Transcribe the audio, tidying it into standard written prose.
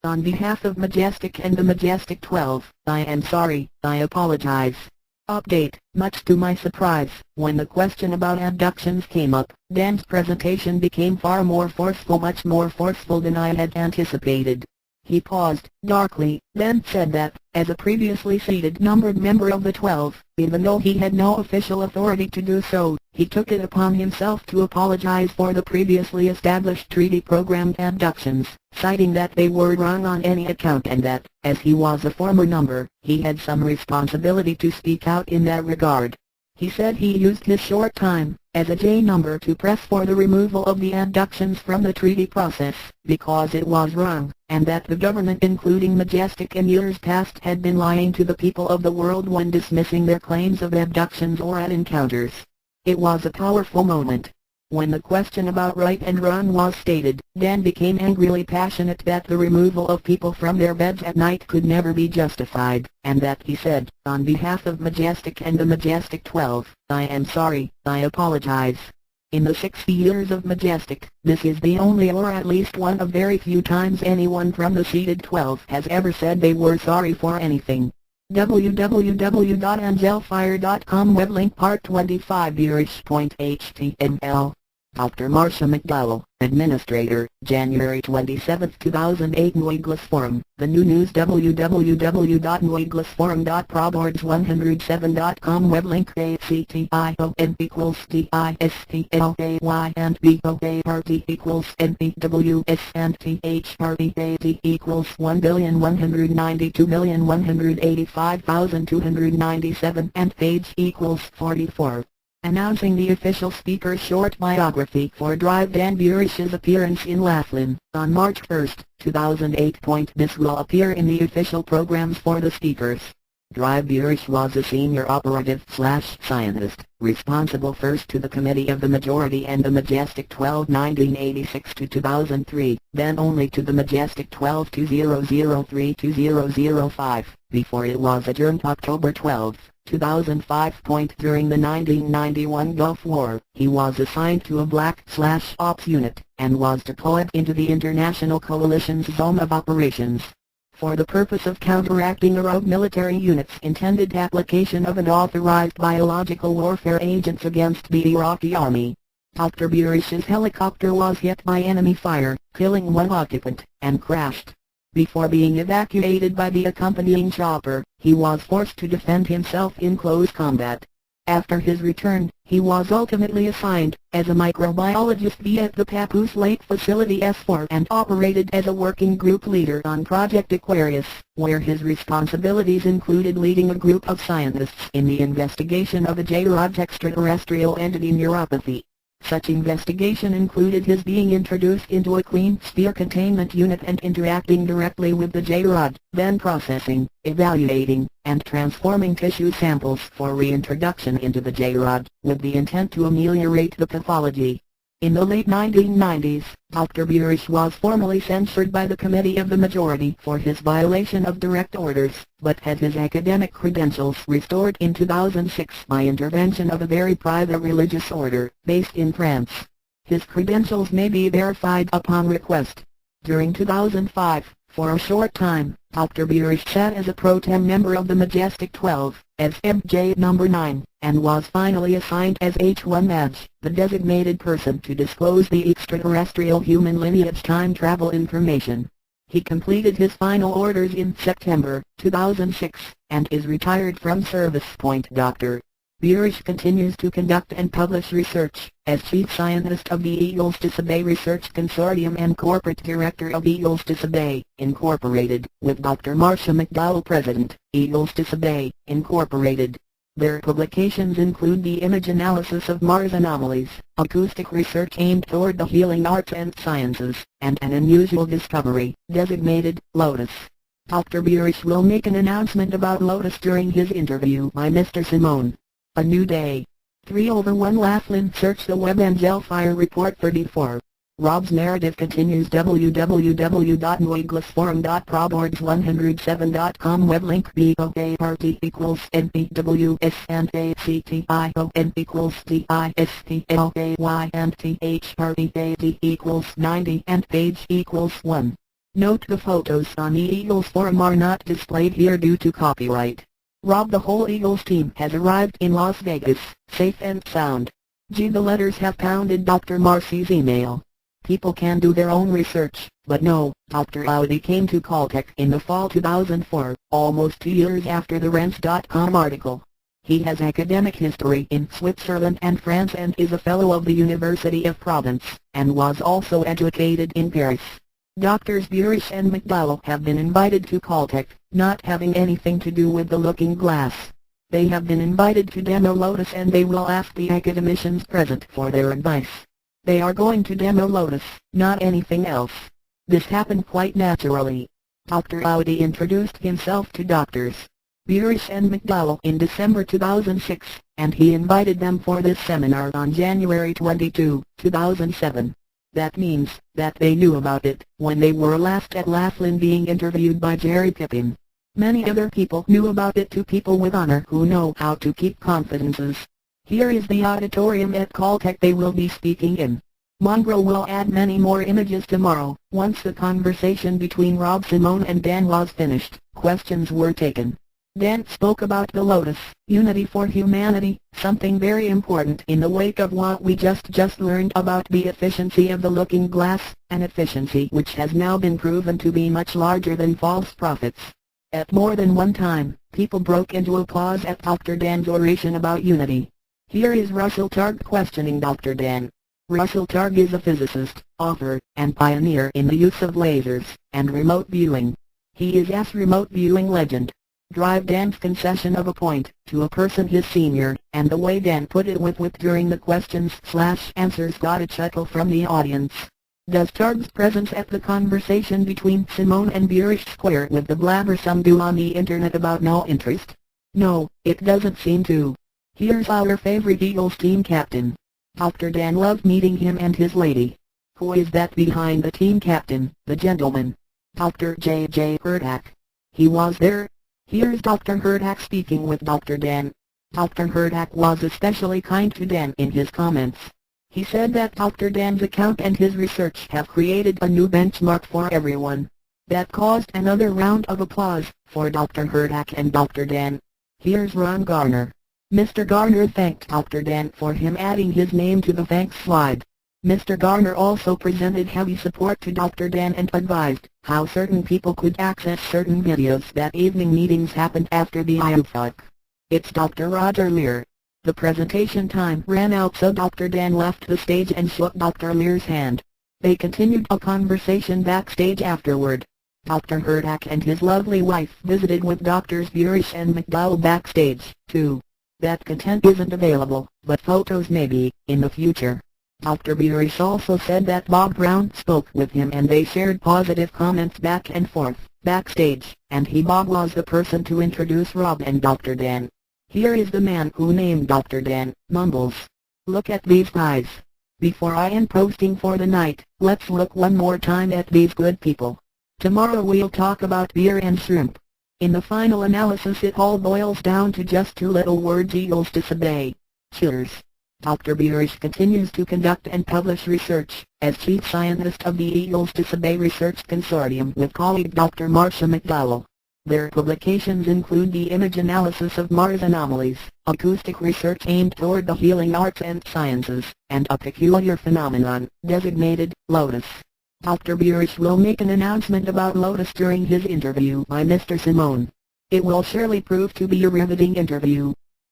On behalf of Majestic and the Majestic 12, I am sorry, I apologize. Update: much to my surprise, when the question about abductions came up, Dan's presentation became far more forceful, much more forceful than I had anticipated. He paused, darkly, then said that, as a previously seated numbered member of the 12, even though he had no official authority to do so, he took it upon himself to apologize for the previously established treaty-programmed abductions, citing that they were wrong on any account and that, as he was a former number, he had some responsibility to speak out in that regard. He said he used his short time, as a J number, to press for the removal of the abductions from the treaty process, because it was wrong, and that the government, including Majestic, in years past had been lying to the people of the world when dismissing their claims of abductions or at encounters. It was a powerful moment. When the question about right and wrong was stated, Dan became angrily passionate that the removal of people from their beds at night could never be justified, and that he said, on behalf of Majestic and the Majestic 12, I am sorry, I apologize. In the 60 years of Majestic, this is the only or at least one of very few times anyone from the seated 12 has ever said they were sorry for anything. www.angelfire.com web link part 25 html. Dr. Marcia McDowell, Administrator, January 27, 2008. Nuegless Forum, The New News. www.nueglessforum.proboards107.com web link ACTION equals DISTLAY and BOA party equals NPWS and THREAD equals 1,192,185,297 and page equals 44. Announcing the official speaker's short biography for Drive Dan Burish's appearance in Laughlin, on March 1, 2008. This will appear in the official programs for the speakers. Drive Burish was a senior operative/scientist, responsible first to the Committee of the Majority and the Majestic 12 1986 to 2003, then only to the Majestic 12 2003-2005, before it was adjourned October 12, 2005. During the 1991 Gulf War, he was assigned to a Black/Ops unit, and was deployed into the International Coalition's Zone of Operations. For the purpose of counteracting a rogue military unit's intended application of unauthorized biological warfare agents against the Iraqi army. Dr. Burish's helicopter was hit by enemy fire, killing one occupant, and crashed. Before being evacuated by the accompanying chopper, he was forced to defend himself in close combat. After his return, he was ultimately assigned, as a microbiologist via the Papoose Lake Facility S4 and operated as a working group leader on Project Aquarius, where his responsibilities included leading a group of scientists in the investigation of a J-Rod extraterrestrial entity neuropathy. Such investigation included his being introduced into a clean sphere containment unit and interacting directly with the J-Rod, then processing, evaluating, and transforming tissue samples for reintroduction into the J-Rod, with the intent to ameliorate the pathology. In the late 1990s, Dr. Burish was formally censured by the Committee of the Majority for his violation of direct orders, but had his academic credentials restored in 2006 by intervention of a very private religious order, based in France. His credentials may be verified upon request. During 2005, for a short time, Dr. Burish sat as a pro tem member of the Majestic 12, as MJ number 9, and was finally assigned as H1 Madge, the designated person to disclose the extraterrestrial human lineage time travel information. He completed his final orders in September 2006, and is retired from service. Dr. Burish continues to conduct and publish research, as Chief Scientist of the Eagles to Bay Research Consortium and Corporate Director of Eagles to Bay, Incorporated, with Dr. Marcia McDowell President, Eagles to Bay, Incorporated. Their publications include the image analysis of Mars anomalies, acoustic research aimed toward the healing arts and sciences, and an unusual discovery, designated Lotus. Dr. Burish will make an announcement about Lotus during his interview by Mr. Simone. A New Day. 3/1 Laughlin. Search the web. Angelfire Report 34. Rob's narrative continues. www.nueglessforum.proboards107.com web link. BOA party equals NPWS and ACTION equals DISTLAY and THREAD equals 90 and page equals 1. Note the photos on the Eagles forum are not displayed here due to copyright. Rob, the whole Eagles team has arrived in Las Vegas, safe and sound. G. The letters have pounded Dr. Marcy's email. People can do their own research, but no, Dr. Audi came to Caltech in the fall 2004, almost 2 years after the Rense.com article. He has academic history in Switzerland and France and is a fellow of the University of Provence, and was also educated in Paris. Doctors Burish and McDowell have been invited to Caltech, not having anything to do with the looking glass. They have been invited to demo Lotus and they will ask the academicians present for their advice. They are going to demo Lotus, not anything else. This happened quite naturally. Dr. Audi introduced himself to doctors Burish and McDowell in December 2006, and he invited them for this seminar on January 22, 2007. That means that they knew about it when they were last at Laughlin being interviewed by Jerry Pippin. Many other people knew about it too, people with honor who know how to keep confidences. Here is the auditorium at Caltech they will be speaking in. Mongrel will add many more images tomorrow. Once the conversation between Rob Simone and Dan was finished, questions were taken. Dan spoke about the Lotus, unity for humanity, something very important in the wake of what we just learned about the efficiency of the looking glass, an efficiency which has now been proven to be much larger than false prophets. At more than one time, people broke into applause at Dr. Dan's oration about unity. Here is Russell Targ questioning Dr. Dan. Russell Targ is a physicist, author, and pioneer in the use of lasers and remote viewing. He is a remote viewing legend. Drive Dan's concession of a point to a person his senior, and the way Dan put it with during the questions/answers got a chuckle from the audience. Does Targ's presence at the conversation between Simone and Burish square with the blabber some do on the internet about no interest? No, it doesn't seem to. Here's our favorite Eagles team captain. Dr. Dan loved meeting him and his lady. Who is that behind the team captain, the gentleman? Dr. J.J. Hurtak. He was there. Here's Dr. Hurtak speaking with Dr. Dan. Dr. Hurtak was especially kind to Dan in his comments. He said that Dr. Dan's account and his research have created a new benchmark for everyone. That caused another round of applause for Dr. Hurtak and Dr. Dan. Here's Ron Garner. Mr. Garner thanked Dr. Dan for him adding his name to the thanks slide. Mr. Garner also presented heavy support to Dr. Dan and advised how certain people could access certain videos that evening. Meetings happened after the IUFOC. It's Dr. Roger Lear. The presentation time ran out, so Dr. Dan left the stage and shook Dr. Lear's hand. They continued a conversation backstage afterward. Dr. Hurtak and his lovely wife visited with Drs. Burish and McDowell backstage, too. That content isn't available, but photos may be, in the future. Dr. Burish also said that Bob Brown spoke with him and they shared positive comments back and forth, backstage, and Bob was the person to introduce Rob and Dr. Dan. Here is the man who named Dr. Dan, mumbles. Look at these guys. Before I end posting for the night, let's look one more time at these good people. Tomorrow we'll talk about beer and shrimp. In the final analysis it all boils down to just two little words: Eagles disobey. Cheers. Dr. Burish continues to conduct and publish research, as chief scientist of the Eagles Disobey Research Consortium with colleague Dr. Marcia McDowell. Their publications include the image analysis of Mars anomalies, acoustic research aimed toward the healing arts and sciences, and a peculiar phenomenon, designated Lotus. Dr. Burish will make an announcement about Lotus during his interview by Mr. Simone. It will surely prove to be a riveting interview.